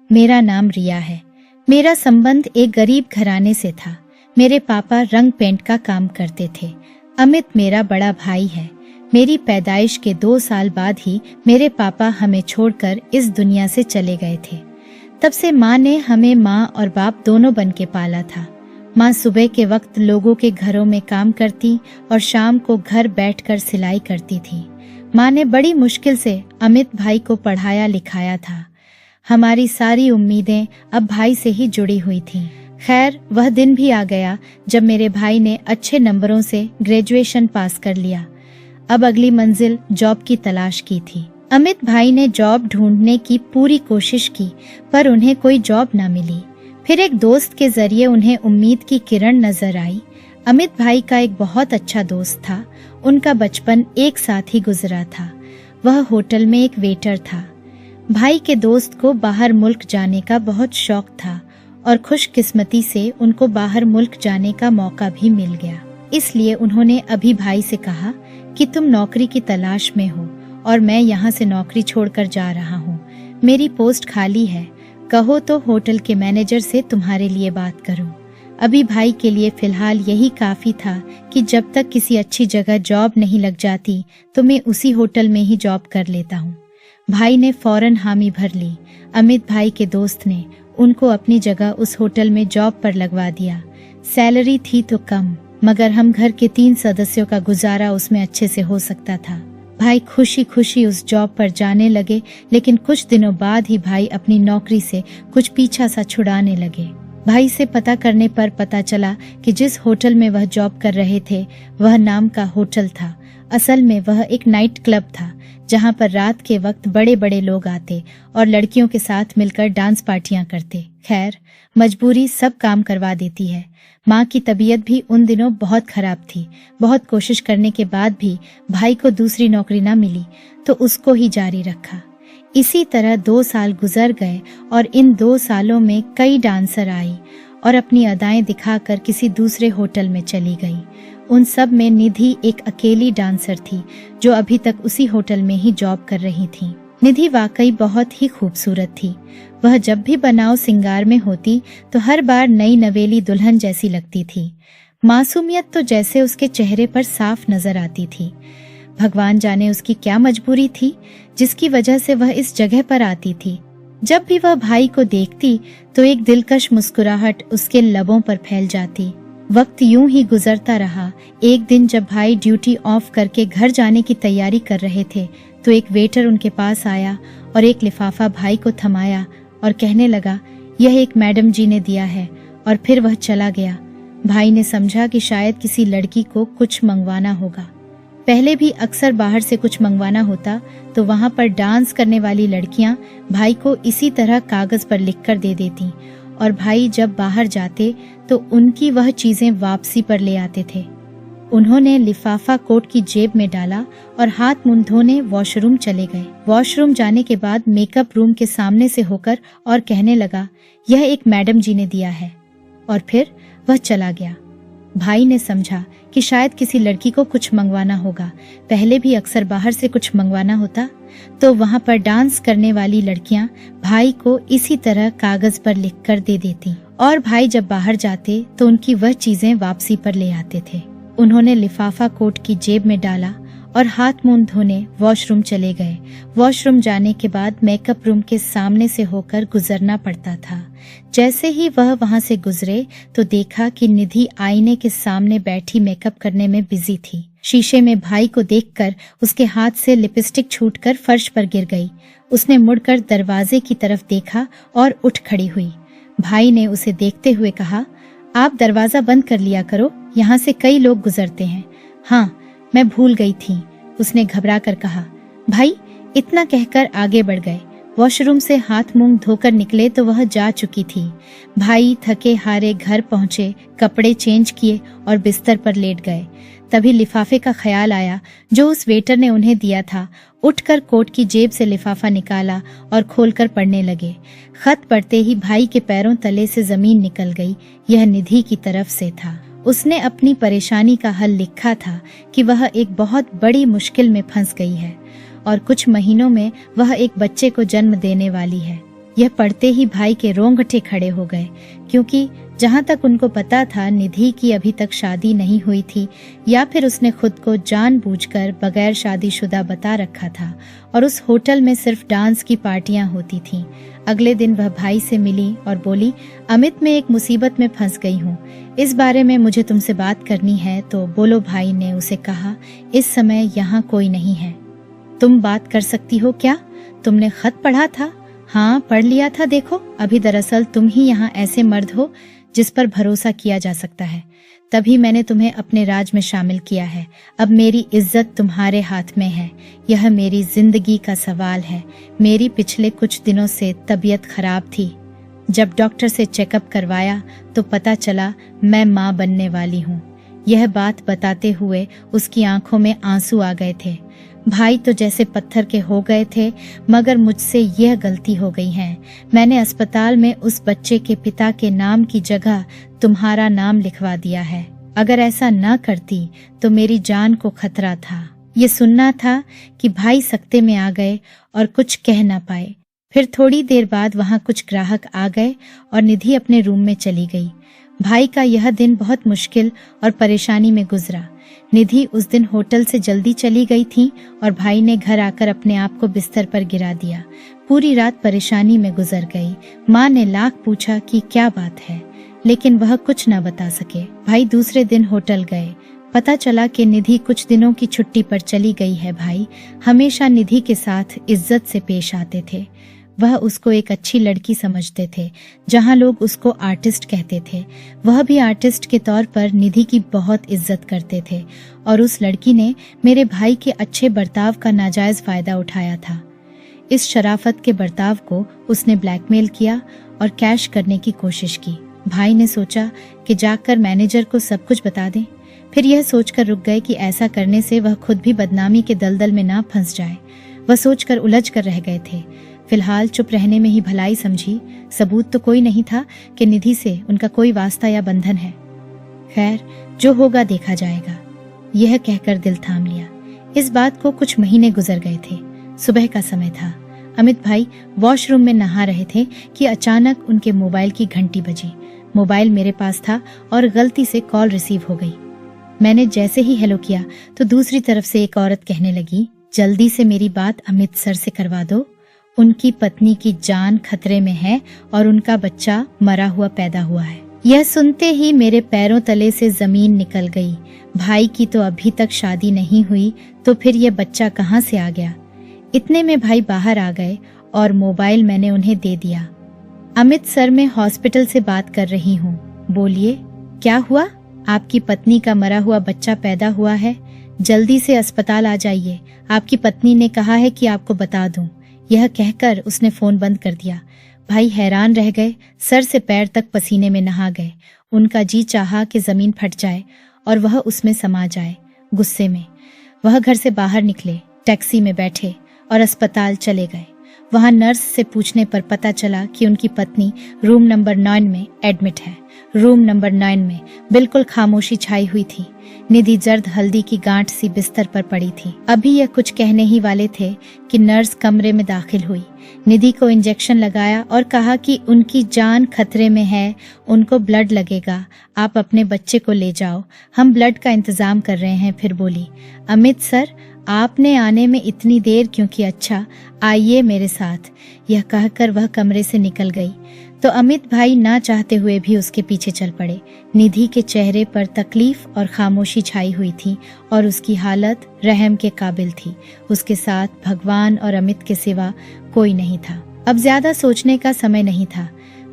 मेरा नाम रिया है। मेरा संबंध एक गरीब घराने से था। मेरे पापा रंग पेंट का काम करते थे। अमित मेरा बड़ा भाई है। मेरी पैदाइश के 2 साल बाद ही मेरे पापा हमें छोड़कर इस दुनिया से चले गए थे। तब से माँ ने हमें माँ और बाप दोनों बन के पाला था। माँ सुबह के वक्त लोगों के घरों में काम करती और शाम को घर बैठकर सिलाई करती थी। माँ ने बड़ी मुश्किल से अमित भाई को पढ़ाया लिखाया था। हमारी सारी उम्मीदें अब भाई से ही जुड़ी हुई थीं। खैर, वह दिन भी आ गया जब मेरे भाई ने अच्छे नंबरों से ग्रेजुएशन पास कर लिया। अब अगली मंजिल जॉब की तलाश की थी। अमित भाई ने जॉब ढूंढने की पूरी कोशिश की, पर उन्हें कोई जॉब न मिली। फिर एक दोस्त के जरिए उन्हें उम्मीद की किरण नजर आई। अमित भाई का एक बहुत अच्छा दोस्त था। उनका बचपन एक साथ ही गुजरा था। वह होटल में एक वेटर था। भाई के दोस्त को बाहर मुल्क जाने का बहुत शौक था और खुशकिस्मती से उनको बाहर मुल्क जाने का मौका भी मिल गया। इसलिए उन्होंने अभी भाई से कहा कि तुम नौकरी की तलाश में हो और मैं यहाँ से नौकरी छोड़कर जा रहा हूँ। मेरी पोस्ट खाली है, कहो तो होटल के मैनेजर से तुम्हारे लिए बात करूँ। अभी भाई के लिए फिलहाल यही काफी था कि जब तक किसी अच्छी जगह जॉब नहीं लग जाती तो मैं उसी होटल में ही जॉब कर लेता हूँ। भाई ने फौरन हामी भर ली। अमित भाई के दोस्त ने उनको अपनी जगह उस होटल में जॉब पर लगवा दिया। सैलरी थी तो कम, मगर हम घर के 3 सदस्यों का गुजारा उसमें अच्छे से हो सकता था। भाई खुशी खुशी उस जॉब पर जाने लगे, लेकिन कुछ दिनों बाद ही भाई अपनी नौकरी से कुछ पीछा सा छुड़ाने लगे। भाई से पता करने पर पता चला कि जिस होटल में वह जॉब कर रहे थे वह नाम का होटल था। असल में वह एक नाइट क्लब था जहां पर रात के वक्त बड़े बड़े लोग आते और लड़कियों के साथ मिलकर डांस पार्टियां करते। खैर, मजबूरी सब काम करवा देती है। माँ की तबीयत भी उन दिनों बहुत खराब थी। बहुत कोशिश करने के बाद भी भाई को दूसरी नौकरी न मिली तो उसको ही जारी रखा। इसी तरह 2 साल गुजर गए और इन 2 सालों में कई डांसर आई और अपनी अदाएं दिखाकर किसी दूसरे होटल में चली गई। उन सब में निधि एक अकेली डांसर थी जो अभी तक उसी होटल में ही जॉब कर रही थी। निधि वाकई बहुत ही खूबसूरत थी। वह जब भी बनाव सिंगार में होती तो हर बार नई नवेली दुल्हन जैसी लगती थी। मासूमियत तो जैसे उसके चेहरे पर साफ नजर आती थी। भगवान जाने उसकी क्या मजबूरी थी जिसकी वजह से वह इस जगह पर आती थी। जब भी वह भाई को देखती तो एक दिलकश मुस्कुराहट उसके लबों पर फैल जाती। वक्त यूं ही गुजरता रहा। एक दिन जब भाई ड्यूटी ऑफ करके घर जाने की तैयारी कर रहे थे तो एक वेटर उनके पास आया और एक लिफाफा भाई को थमाया और कहने लगा, यह एक मैडम जी ने दिया है, और फिर वह चला गया। भाई ने समझा कि शायद किसी लड़की को कुछ मंगवाना होगा। पहले भी अक्सर बाहर से कुछ मंगवाना होता तो वहां पर डांस करने वाली लड़कियां भाई को इसी तरह कागज पर लिखकर दे देती और भाई जब बाहर जाते तो उनकी वह चीजें वापसी पर ले आते थे। उन्होंने लिफाफा कोट की जेब में डाला और हाथ मुंह धोने वॉशरूम चले गए। वॉशरूम जाने के बाद मेकअप रूम के सामने से होकर और कहने लगा, यह एक मैडम जी ने दिया है, और फिर वह चला गया। भाई ने समझा कि शायद किसी लड़की को कुछ मंगवाना होगा। पहले भी अक्सर बाहर से कुछ मंगवाना होता तो वहां पर डांस करने वाली लड़कियां भाई को इसी तरह कागज पर लिखकर दे देती और भाई जब बाहर जाते तो उनकी वह चीजें वापसी पर ले आते थे। उन्होंने लिफाफा कोट की जेब में डाला और हाथ मुंह धोने वॉशरूम चले गए। वॉशरूम जाने के बाद मेकअप रूम के सामने से होकर गुजरना पड़ता था। जैसे ही वह वहां से गुजरे तो देखा कि निधि आईने के सामने बैठी मेकअप करने में बिजी थी। शीशे में भाई को देखकर उसके हाथ से लिपस्टिक छूटकर फर्श पर गिर गई। उसने मुड़कर दरवाजे की तरफ देखा और उठ खड़ी हुई। भाई ने उसे देखते हुए कहा, आप दरवाजा बंद कर लिया करो, यहाँ से कई लोग गुजरते हैं। हाँ, मैं भूल गई थी, उसने घबरा कर कहा। भाई इतना कहकर आगे बढ़ गए। वॉशरूम से हाथ मुंह धोकर निकले तो वह जा चुकी थी। भाई थके हारे घर पहुंचे, कपड़े चेंज किए और बिस्तर पर लेट गए। तभी लिफाफे का ख्याल आया जो उस वेटर ने उन्हें दिया था। उठकर कोट की जेब से लिफाफा निकाला और खोलकर पढ़ने लगे। खत पढ़ते ही भाई के पैरों तले से जमीन निकल गई। यह निधि की तरफ से था। उसने अपनी परेशानी का हल लिखा था कि वह एक बहुत बड़ी मुश्किल में फंस गई है और कुछ महीनों में वह एक बच्चे को जन्म देने वाली है। यह पढ़ते ही भाई के रोंगटे खड़े हो गए, क्योंकि जहां तक उनको पता था निधि की अभी तक शादी नहीं हुई थी, या फिर उसने खुद को जानबूझकर बगैर शादीशुदा बता रखा था और उस होटल में सिर्फ डांस की पार्टियां होती थीं। अगले दिन वह भाई से मिली और बोली, अमित, मैं एक मुसीबत में फंस गई हूँ, इस बारे में मुझे तुमसे बात करनी है। तो बोलो। भाई ने उसे कहा, इस समय यहाँ कोई नहीं है। तुम बात कर सकती हो क्या? तुमने खत पढ़ा था? हाँ, पढ़ लिया था। देखो, अभी दरअसल तुम ही यहाँ ऐसे मर्द हो जिस पर भरोसा किया जा सकता है, तभी मैंने तुम्हें अपने राज में शामिल किया है। अब मेरी इज्जत तुम्हारे हाथ में है, यह मेरी जिंदगी का सवाल है। मेरी पिछले कुछ दिनों से तबीयत खराब थी। जब डॉक्टर से चेकअप करवाया तो पता चला मैं माँ बनने वाली हूँ। यह बात बताते हुए उसकी आंखों में आंसू आ गए थे। भाई तो जैसे पत्थर के हो गए थे, मगर मुझसे यह गलती हो गई है। मैंने अस्पताल में उस बच्चे के पिता के नाम की जगह तुम्हारा नाम लिखवा दिया है। अगर ऐसा न करती तो मेरी जान को खतरा था। ये सुनना था कि भाई सकते में आ गए और कुछ कह ना पाए। फिर थोड़ी देर बाद वहां कुछ ग्राहक आ गए और निधि अपने रूम में चली गई। भाई का यह दिन बहुत मुश्किल और परेशानी में गुजरा। निधि उस दिन होटल से जल्दी चली गई थी और भाई ने घर आकर अपने आप को बिस्तर पर गिरा दिया। पूरी रात परेशानी में गुजर गई। माँ ने लाख पूछा कि क्या बात है, लेकिन वह कुछ न बता सके। भाई दूसरे दिन होटल गए। पता चला कि निधि कुछ दिनों की छुट्टी पर चली गई है। भाई हमेशा निधि के साथ इज्जत से पेश आते थे। वह उसको एक अच्छी लड़की समझते थे। जहां लोग उसको आर्टिस्ट कहते थे, वह भी आर्टिस्ट के तौर पर निधि की बहुत इज्जत करते थे। और उस लड़की ने मेरे भाई के अच्छे बर्ताव का नाजायज फायदा उठाया था। इस शराफत के बर्ताव को उसने ब्लैकमेल किया और कैश करने की कोशिश की। भाई ने सोचा कि जाकर मैनेजर को सब कुछ बता दें। फिर यह सोचकर रुक गए कि ऐसा करने से वह खुद भी बदनामी के दलदल में ना फंस जाए। वह सोचकर उलझ कर रह गए थे। फिलहाल चुप रहने में ही भलाई समझी। सबूत तो कोई नहीं था कि निधि से उनका कोई वास्ता या बंधन है। खैर, जो होगा देखा जाएगा, यह कहकर दिल थाम लिया। इस बात को कुछ महीने गुजर गए थे। सुबह का समय था। अमित भाई वॉशरूम में नहा रहे थे कि अचानक उनके मोबाइल की घंटी बजी। मोबाइल मेरे पास था और गलती से कॉल रिसीव हो गई। मैंने जैसे ही हेलो किया तो दूसरी तरफ से एक औरत कहने लगी, जल्दी से मेरी बात अमित सर से करवा दो। उनकी पत्नी की जान खतरे में है और उनका बच्चा मरा हुआ पैदा हुआ है। यह सुनते ही मेरे पैरों तले से जमीन निकल गई। भाई की तो अभी तक शादी नहीं हुई, तो फिर यह बच्चा कहाँ से आ गया? इतने में भाई बाहर आ गए और मोबाइल मैंने उन्हें दे दिया। अमित सर, मैं हॉस्पिटल से बात कर रही हूँ। बोलिए, क्या हुआ? आपकी पत्नी का मरा हुआ बच्चा पैदा हुआ है, जल्दी से अस्पताल आ जाइए। आपकी पत्नी ने कहा है कि आपको बता दूं। यह कहकर उसने फोन बंद कर दिया। भाई हैरान रह गए, सर से पैर तक पसीने में नहा गए। उनका जी चाहा कि जमीन फट जाए और वह उसमें समा जाए। गुस्से में वह घर से बाहर निकले, टैक्सी में बैठे और अस्पताल चले गए। वहां नर्स से पूछने पर पता चला कि उनकी पत्नी रूम नंबर 9 में एडमिट है। रूम नंबर 9 में बिल्कुल खामोशी छाई हुई थी। निधि जर्द हल्दी की गांठ सी बिस्तर पर पड़ी थी। अभी यह कुछ कहने ही वाले थे कि नर्स कमरे में दाखिल हुई। निधि को इंजेक्शन लगाया और कहा कि उनकी जान खतरे में है, उनको ब्लड लगेगा, आप अपने बच्चे को ले जाओ, हम ब्लड का इंतजाम कर रहे हैं। फिर बोली, अमित सर, आपने आने में इतनी देर क्यों की? अच्छा, आइए मेरे साथ। यह कहकर वह कमरे से निकल गई तो अमित भाई ना चाहते हुए भी उसके पीछे चल पड़े। निधि के चेहरे पर तकलीफ और खामोशी छाई हुई थी और उसकी हालत रहम के काबिल थी। उसके साथ भगवान और अमित के सिवा कोई नहीं था। अब ज्यादा सोचने का समय नहीं था।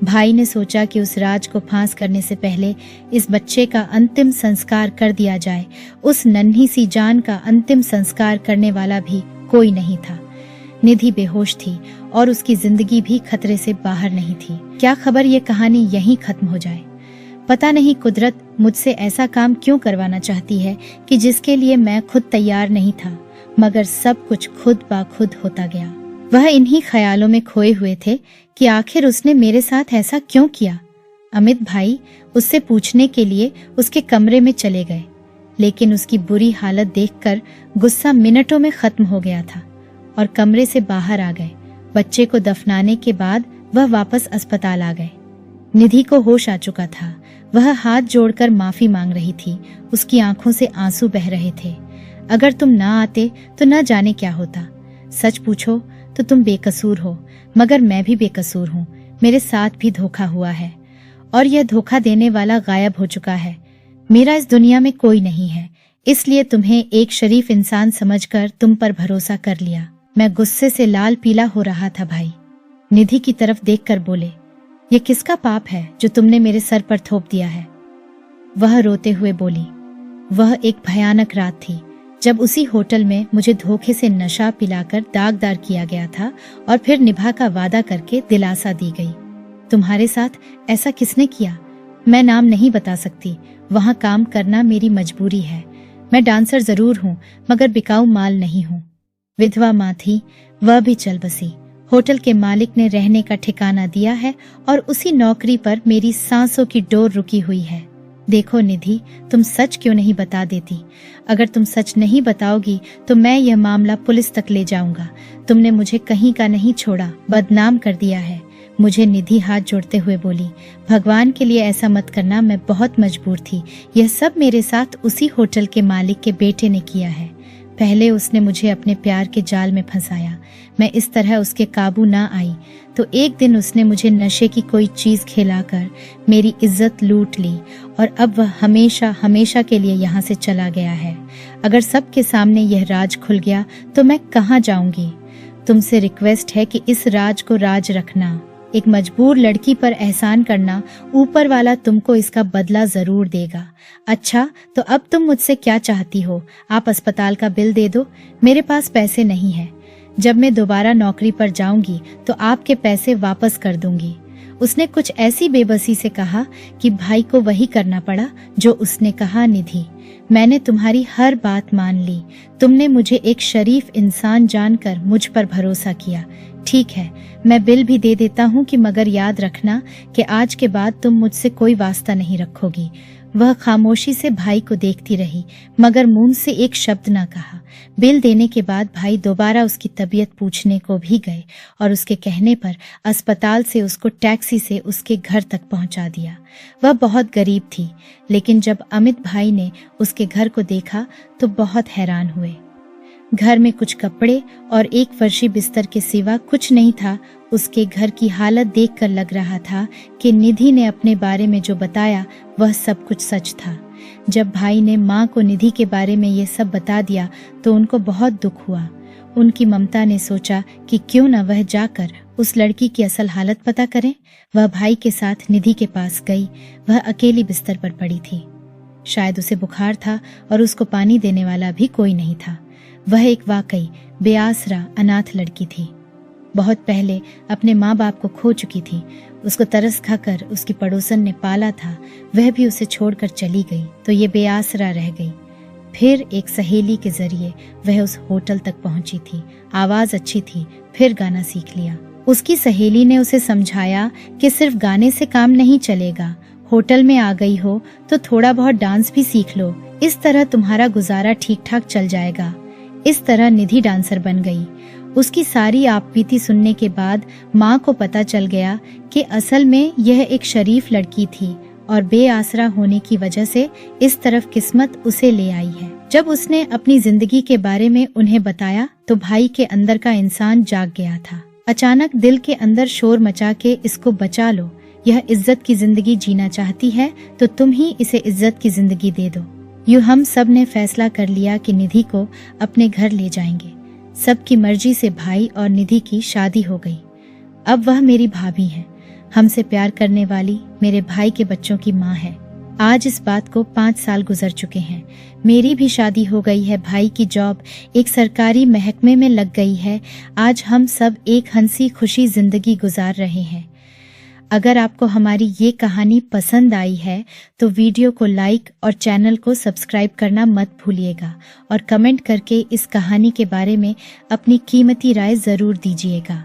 भाई ने सोचा कि उस राज को फांस करने से पहले इस बच्चे का अंतिम संस्कार कर दिया जाए। उस नन्ही सी जान का अंतिम संस्कार करने वाला भी कोई नहीं था। निधि बेहोश थी और उसकी जिंदगी भी खतरे से बाहर नहीं थी। क्या खबर ये कहानी यहीं खत्म हो जाए? पता नहीं कुदरत मुझसे ऐसा काम क्यों करवाना चाहती है कि जिसके लिए मैं खुद तैयार नहीं था, मगर सब कुछ खुद ब खुद होता गया। वह इन्हीं ख्यालों में खोए हुए थे कि आखिर उसने मेरे साथ ऐसा क्यों किया। अमित भाई उससे पूछने के लिए उसके कमरे में चले गए, लेकिन उसकी बुरी हालत देखकर गुस्सा मिनटों में खत्म हो गया था और कमरे से बाहर आ गए। बच्चे को दफनाने के बाद वह वापस अस्पताल आ गए। निधि को होश आ चुका था। वह हाथ जोड़कर माफी मांग रही थी। उसकी आंखों से आंसू बह रहे थे। अगर तुम ना आते तो न जाने क्या होता। सच पूछो तो तुम बेकसूर हो, मगर मैं भी बेकसूर हूँ। मेरे साथ भी धोखा हुआ है और यह धोखा देने वाला गायब हो चुका है। मेरा इस दुनिया में कोई नहीं है, इसलिए तुम्हें एक शरीफ इंसान समझकर तुम पर भरोसा कर लिया। मैं गुस्से से लाल पीला हो रहा था। भाई निधि की तरफ देखकर बोले, ये किसका पाप है जो तुमने मेरे सर पर थोप दिया है? वह रोते हुए बोली, वह एक भयानक रात थी जब उसी होटल में मुझे धोखे से नशा पिलाकर दागदार किया गया था और फिर निभा का वादा करके दिलासा दी गई। तुम्हारे साथ ऐसा किसने किया? मैं नाम नहीं बता सकती। वहां काम करना मेरी मजबूरी है। मैं डांसर जरूर हूँ, मगर बिकाऊ माल नहीं हूँ। विधवा माँ थी, वह भी चल बसी। होटल के मालिक ने रहने का ठिकाना दिया है और उसी नौकरी पर मेरी सांसों की डोर रुकी हुई है। देखो निधि, तुम सच क्यों नहीं बता देती? अगर तुम सच नहीं बताओगी तो मैं यह मामला पुलिस तक ले जाऊंगा। तुमने मुझे कहीं का नहीं छोड़ा, बदनाम कर दिया है मुझे। निधि हाथ जोड़ते हुए बोली, भगवान के लिए ऐसा मत करना, मैं बहुत मजबूर थी। यह सब मेरे साथ उसी होटल के मालिक के बेटे ने किया है। पहले उसने मुझे अपने प्यार के जाल में फंसाया। मैं इस तरह उसके काबू ना आई तो एक दिन उसने मुझे नशे की कोई चीज खिलाकर मेरी इज्जत लूट ली और अब वह हमेशा हमेशा के लिए यहाँ से चला गया है। अगर सबके सामने यह राज खुल गया तो मैं कहाँ जाऊंगी? तुमसे रिक्वेस्ट है कि इस राज को राज रखना। एक मजबूर लड़की पर एहसान करना, ऊपर वाला तुमको इसका बदला जरूर देगा। अच्छा, तो अब तुम मुझसे क्या चाहती हो? आप अस्पताल का बिल दे दो, मेरे पास पैसे नहीं है। जब मैं दोबारा नौकरी पर जाऊंगी तो आपके पैसे वापस कर दूंगी। उसने कुछ ऐसी बेबसी से कहा कि भाई को वही करना पड़ा जो उसने कहा। निधि, मैंने तुम्हारी हर बात मान ली। तुमने मुझे एक शरीफ इंसान जानकर मुझ पर भरोसा किया। ठीक है, मैं बिल भी दे देता हूँ कि मगर याद रखना कि आज के बाद तुम मुझसे कोई वास्ता नहीं रखोगी। वह खामोशी से भाई को देखती रही, मगर मुंह से एक शब्द ना कहा। बिल देने के बाद भाई दोबारा उसकी तबीयत पूछने को भी गए और उसके कहने पर अस्पताल से उसको टैक्सी से उसके घर तक पहुंचा दिया। वह बहुत गरीब थी, लेकिन जब अमित भाई ने उसके घर को देखा तो बहुत हैरान हुए। घर में कुछ कपड़े और एक फर्शी बिस्तर के सिवा कुछ नहीं था। उसके घर की हालत देखकर लग रहा था कि निधि ने अपने बारे में जो बताया वह सब कुछ सच था। जब भाई ने माँ को निधि के बारे में ये सब बता दिया तो उनको बहुत दुख हुआ। उनकी ममता ने सोचा कि क्यों न वह जाकर उस लड़की की असल हालत पता करें। वह भाई के साथ निधि के पास गई। वह अकेली बिस्तर पर पड़ी थी। शायद उसे बुखार था और उसको पानी देने वाला भी कोई नहीं था। वह एक वाकई बेआसरा अनाथ लड़की थी। बहुत पहले अपने माँ बाप को खो चुकी थी। उसको तरस खाकर उसकी पड़ोसन ने पाला था। वह भी उसे छोड़कर चली गई तो ये बेआसरा रह गई। फिर एक सहेली के जरिए वह उस होटल तक पहुंची थी। आवाज अच्छी थी, फिर गाना सीख लिया। उसकी सहेली ने उसे समझाया कि सिर्फ गाने से काम नहीं चलेगा। होटल में आ गई हो तो थोड़ा बहुत डांस भी सीख लो, इस तरह तुम्हारा गुजारा ठीक ठाक चल जाएगा। इस तरह निधि डांसर बन गई। उसकी सारी आपबीती सुनने के बाद माँ को पता चल गया कि असल में यह एक शरीफ लड़की थी और बेआसरा होने की वजह से इस तरफ किस्मत उसे ले आई है। जब उसने अपनी जिंदगी के बारे में उन्हें बताया तो भाई के अंदर का इंसान जाग गया था। अचानक दिल के अंदर शोर मचा के इसको बचा लो। यह इज्जत की जिंदगी जीना चाहती है तो तुम ही इसे इज्जत की जिंदगी दे दो। यूं हम सब ने फैसला कर लिया कि निधि को अपने घर ले जाएंगे। सबकी मर्जी से भाई और निधि की शादी हो गई। अब वह मेरी भाभी है, हमसे प्यार करने वाली मेरे भाई के बच्चों की माँ है। आज इस बात को 5 साल गुजर चुके हैं। मेरी भी शादी हो गई है। भाई की जॉब एक सरकारी महकमे में लग गई है। आज हम सब एक हंसी खुशी जिंदगी गुजार रहे हैं। अगर आपको हमारी ये कहानी पसंद आई है तो वीडियो को लाइक और चैनल को सब्सक्राइब करना मत भूलिएगा और कमेंट करके इस कहानी के बारे में अपनी कीमती राय जरूर दीजिएगा।